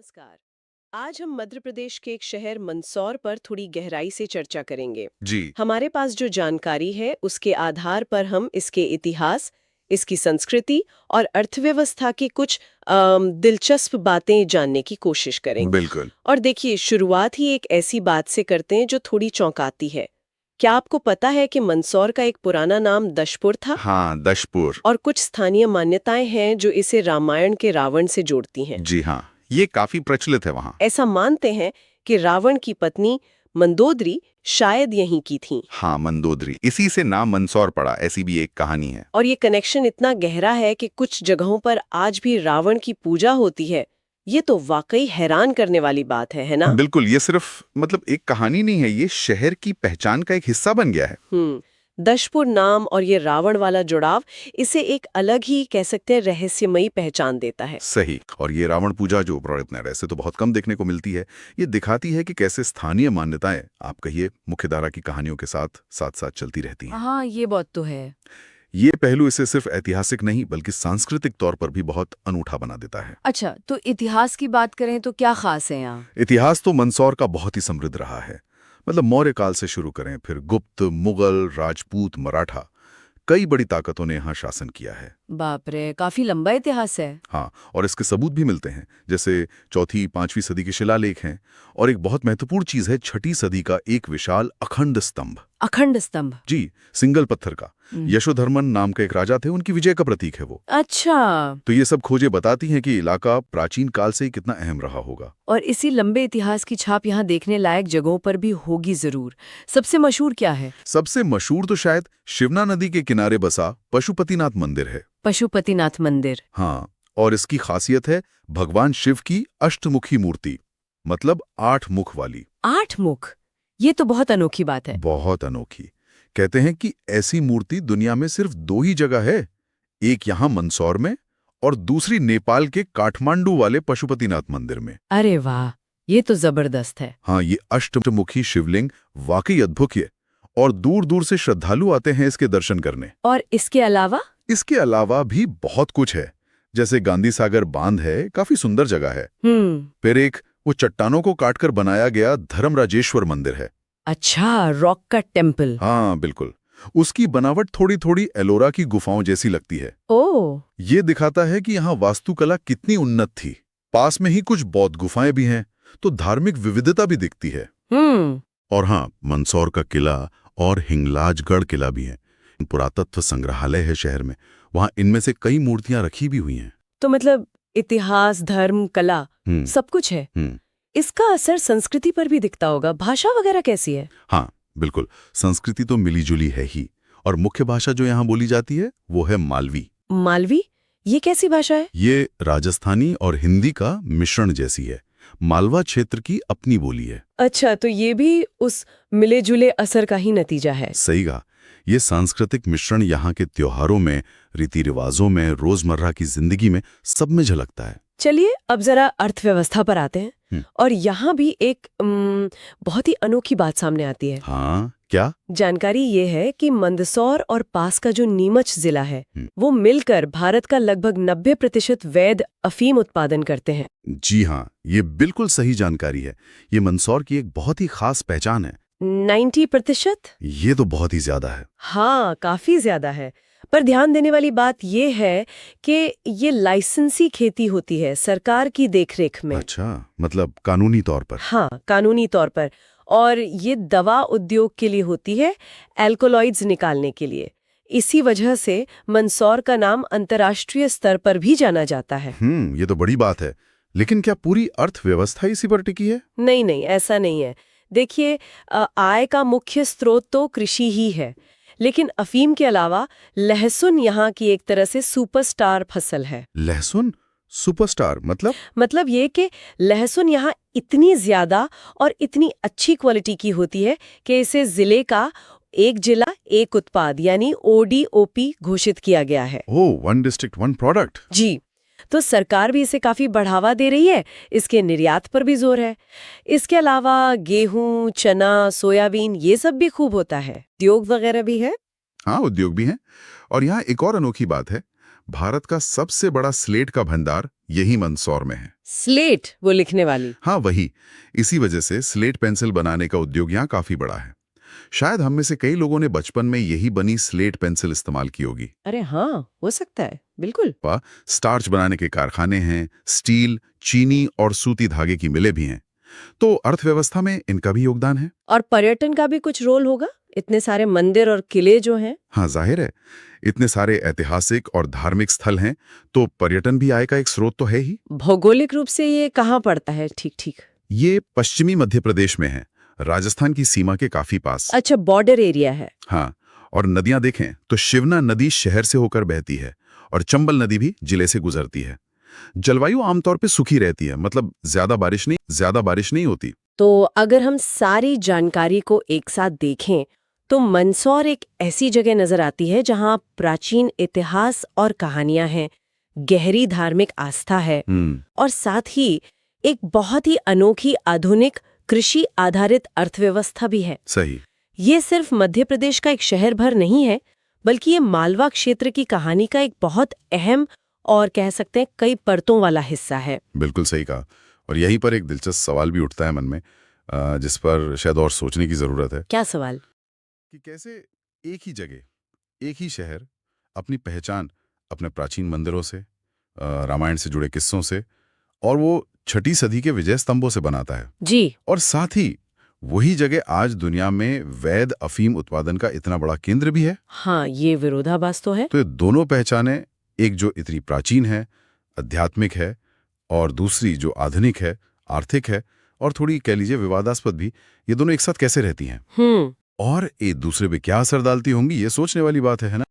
नमस्कार। आज हम मध्य प्रदेश के एक शहर मंदसौर पर थोड़ी गहराई से चर्चा करेंगे। जी। हमारे पास जो जानकारी है उसके आधार पर हम इसके इतिहास, इसकी संस्कृति और अर्थव्यवस्था की कुछ दिलचस्प बातें जानने की कोशिश करेंगे। बिल्कुल। और देखिए, शुरुआत ही एक ऐसी बात से करते हैं जो थोड़ी चौंकाती है। क्या आपको पता है कि मंदसौर का एक पुराना नाम दशपुर था? हाँ, दशपुर। और कुछ स्थानीय मान्यताएं हैं जो इसे रामायण के रावण से जोड़ती हैं। जी हाँ, ये काफी प्रचलित है वहाँ। ऐसा मानते हैं कि रावण की पत्नी मंदोदरी शायद यहीं की थीं। हाँ, मंदोदरी, इसी से नाम मंदसौर पड़ा, ऐसी भी एक कहानी है। और ये कनेक्शन इतना गहरा है कि कुछ जगहों पर आज भी रावण की पूजा होती है। ये तो वाकई हैरान करने वाली बात है ना? बिल्कुल, ये सिर्फ एक कहानी नहीं है, ये शहर की पहचान का एक हिस्सा बन गया है। दशपुर नाम और ये रावण वाला जुड़ाव इसे एक अलग ही कह सकते हैं रहस्यमयी पहचान देता है। सही। और ये रावण पूजा जो प्रचलित है, वैसे तो बहुत कम देखने को मिलती है। ये दिखाती है कि कैसे स्थानीय मान्यताएं, आप कहिए, मुख्य धारा की कहानियों के साथ साथ साथ चलती रहती हैं। हाँ, ये बात तो है। ये पहलू इसे सिर्फ ऐतिहासिक नहीं बल्कि सांस्कृतिक तौर पर भी बहुत अनूठा बना देता है। अच्छा, तो इतिहास की बात करें तो क्या खास है यहाँ? इतिहास तो मंदसौर का बहुत ही समृद्ध रहा है। मौर्य काल से शुरू करें, फिर गुप्त, मुगल, राजपूत, मराठा, कई बड़ी ताकतों ने यहाँ शासन किया है। बाप रे, काफी लंबा इतिहास है। हाँ, और इसके सबूत भी मिलते हैं, जैसे चौथी 5वीं सदी के शिलालेख हैं। और एक बहुत महत्वपूर्ण चीज है 6ठी सदी का एक विशाल अखंड स्तंभ। अखंड स्तंभ? जी, सिंगल पत्थर का। यशोधर्मन नाम के एक राजा थे, उनकी विजय का प्रतीक है वो। अच्छा। तो ये सब खोजें बताती हैं कि इलाका प्राचीन काल से ही कितना अहम रहा होगा। और इसी लंबे इतिहास की छाप यहाँ देखने लायक जगहों पर भी होगी जरूर। सबसे मशहूर क्या है? सबसे मशहूर तो शायद शिवना नदी के किनारे बसा पशुपतिनाथ मंदिर है। पशुपतिनाथ मंदिर? हाँ, और इसकी खासियत है भगवान शिव की अष्टमुखी मूर्ति, मतलब 8 मुख वाली। 8 मुख? ये तो बहुत अनोखी बात है। बहुत अनोखी। कहते हैं कि ऐसी मूर्ति दुनिया में सिर्फ 2 ही जगह है, एक यहाँ मंदसौर में और दूसरी नेपाल के काठमांडू वाले पशुपतिनाथ मंदिर में। अरे वाह, ये तो जबरदस्त है। हाँ, ये अष्टमुखी शिवलिंग वाकई अद्भुत है और दूर दूर से श्रद्धालु आते हैं इसके दर्शन करने। और इसके अलावा? इसके अलावा भी बहुत कुछ है, जैसे गांधी सागर बांध है, काफी सुंदर जगह है। फिर एक वो चट्टानों को काटकर बनाया गया धर्मराजेश्वर मंदिर है। अच्छा, रॉक का टेम्पल? हाँ बिल्कुल, उसकी बनावट थोड़ी थोड़ी एलोरा की गुफाओं जैसी लगती है। ओह। ये दिखाता है कि यहाँ वास्तुकला कितनी उन्नत थी। पास में ही कुछ बौद्ध गुफाएं भी हैं, तो धार्मिक विविधता भी दिखती है। और हाँ, मंदसौर का किला और हिंगलाजगढ़ किला भी है। पुरातत्व संग्रहालय है शहर में, वहां इनमें से कई मूर्तियां रखी भी हुई हैं। तो मतलब इतिहास, धर्म, कला सब कुछ है। इसका असर संस्कृति पर भी दिखता होगा। भाषा वगैरह कैसी है? हाँ बिल्कुल, संस्कृति तो मिलीजुली है ही। और मुख्य भाषा जो यहाँ बोली जाती है वो है मालवी। मालवी? ये कैसी भाषा है? ये राजस्थानी और हिंदी का मिश्रण जैसी है। मालवा क्षेत्र की अपनी बोली है। अच्छा, तो ये भी उस मिले जुले असर का ही नतीजा है। सही कहा। ये सांस्कृतिक मिश्रण यहाँ के त्योहारों में, रीति रिवाजों में, रोजमर्रा की जिंदगी में, सब में झलकता है। चलिए अब जरा अर्थव्यवस्था पर आते हैं। और यहाँ भी एक बहुत ही अनोखी बात सामने आती है। हाँ, क्या? जानकारी ये है कि मंदसौर और पास का जो नीमच जिला है वो मिलकर भारत का लगभग 90% वैध अफीम उत्पादन करते हैं। जी हाँ, ये बिल्कुल सही जानकारी है। ये मंदसौर की एक बहुत ही खास पहचान है। 90%? ये तो बहुत ही ज्यादा है। हाँ, काफी ज्यादा है। पर ध्यान देने वाली बात ये है कि ये लाइसेंसी खेती होती है, सरकार की देखरेख में। अच्छा, मतलब कानूनी तौर पर? हाँ, कानूनी तौर पर। और ये दवा उद्योग के लिए होती है, एल्कोलॉइड्स निकालने के लिए। इसी वजह से मंदसौर का नाम अंतर्राष्ट्रीय स्तर पर भी जाना जाता है। ये तो बड़ी बात है। लेकिन क्या पूरी अर्थव्यवस्था इसी पर टिकी है? नहीं नहीं, ऐसा नहीं है। देखिए, आय का मुख्य स्रोत तो कृषि ही है, लेकिन अफीम के अलावा लहसुन यहाँ की एक तरह से सुपरस्टार फसल है। लहसुन सुपरस्टार मतलब ये कि लहसुन यहाँ इतनी ज्यादा और इतनी अच्छी क्वालिटी की होती है कि इसे जिले का एक जिला एक उत्पाद यानी ODOP घोषित किया गया है। ओह, वन डिस्ट्रिक्ट वन प्रोडक्ट। जी, तो सरकार भी इसे काफी बढ़ावा दे रही है, इसके निर्यात पर भी जोर है। इसके अलावा गेहूं, चना, सोयाबीन ये सब भी खूब होता है। उद्योग वगैरह भी है। हाँ, उद्योग भी हैं। और यहाँ एक और अनोखी बात है, भारत का सबसे बड़ा स्लेट का भंडार यही मंदसौर में है। स्लेट, वो लिखने वाली? हाँ, वही। इसी वजह से स्लेट पेंसिल बनाने का उद्योग यहाँ काफी बड़ा है। शायद हम में से कई लोगों ने बचपन में यही बनी स्लेट पेंसिल इस्तेमाल की होगी। अरे हाँ, हो सकता है, बिल्कुल। स्टार्च बनाने के कारखाने हैं, स्टील, चीनी और सूती धागे की मिलें भी हैं। तो अर्थव्यवस्था में इनका भी योगदान है। और पर्यटन का भी कुछ रोल होगा, इतने सारे मंदिर और किले जो हैं। हाँ, जाहिर है, इतने सारे ऐतिहासिक और धार्मिक स्थल हैं, तो पर्यटन भी आय का एक स्रोत तो है ही। भौगोलिक रूप से ये कहाँ पड़ता है? ठीक ठीक। ये पश्चिमी मध्य प्रदेश में है, राजस्थान की सीमा के काफी पास। अच्छा, बॉर्डर एरिया है। हाँ, और नदियां देखें तो शिवना नदी शहर से होकर बहती है और चंबल नदी भी जिले से गुजरती है। जलवायु आमतौर पे सूखी रहती है, मतलब ज्यादा बारिश नहीं होती। तो अगर हम सारी जानकारी को एक साथ देखें तो मंदसौर एक ऐसी जगह नजर आती है जहां प्राचीन इतिहास और कहानियां हैं, गहरी धार्मिक आस्था है और साथ ही एक बहुत ही अनोखी आधुनिक कृषि आधारित अर्थव्यवस्था भी है। सही। ये सिर्फ मध्य प्रदेश का एक शहर भर नहीं है, बल्कि ये मालवा क्षेत्र की कहानी का एक बहुत अहम और कह सकते हैं कई परतों वाला हिस्सा है। बिल्कुल सही कहा। और यहीं पर एक दिलचस्प सवाल भी उठता है मन में, जिस पर शायद और सोचने की जरूरत है। क्या सवाल? कि कैसे एक ही जगह, एक ही शहर अपनी पहचान अपने प्राचीन मंदिरों से, रामायण से जुड़े किस्सों से और वो 6ठी सदी के विजय स्तंभों से बनाता है जी। और साथ ही वही जगह आज दुनिया में वैध अफीम उत्पादन का इतना बड़ा केंद्र भी है। हाँ, ये विरोधाभास तो है। तो ये दोनों पहचानें, एक जो इतनी प्राचीन है, आध्यात्मिक है, और दूसरी जो आधुनिक है, आर्थिक है और थोड़ी कह लीजिए विवादास्पद भी, ये दोनों एक साथ कैसे रहती हैं और एक दूसरे पे क्या असर डालती होंगी, ये सोचने वाली बात है ना।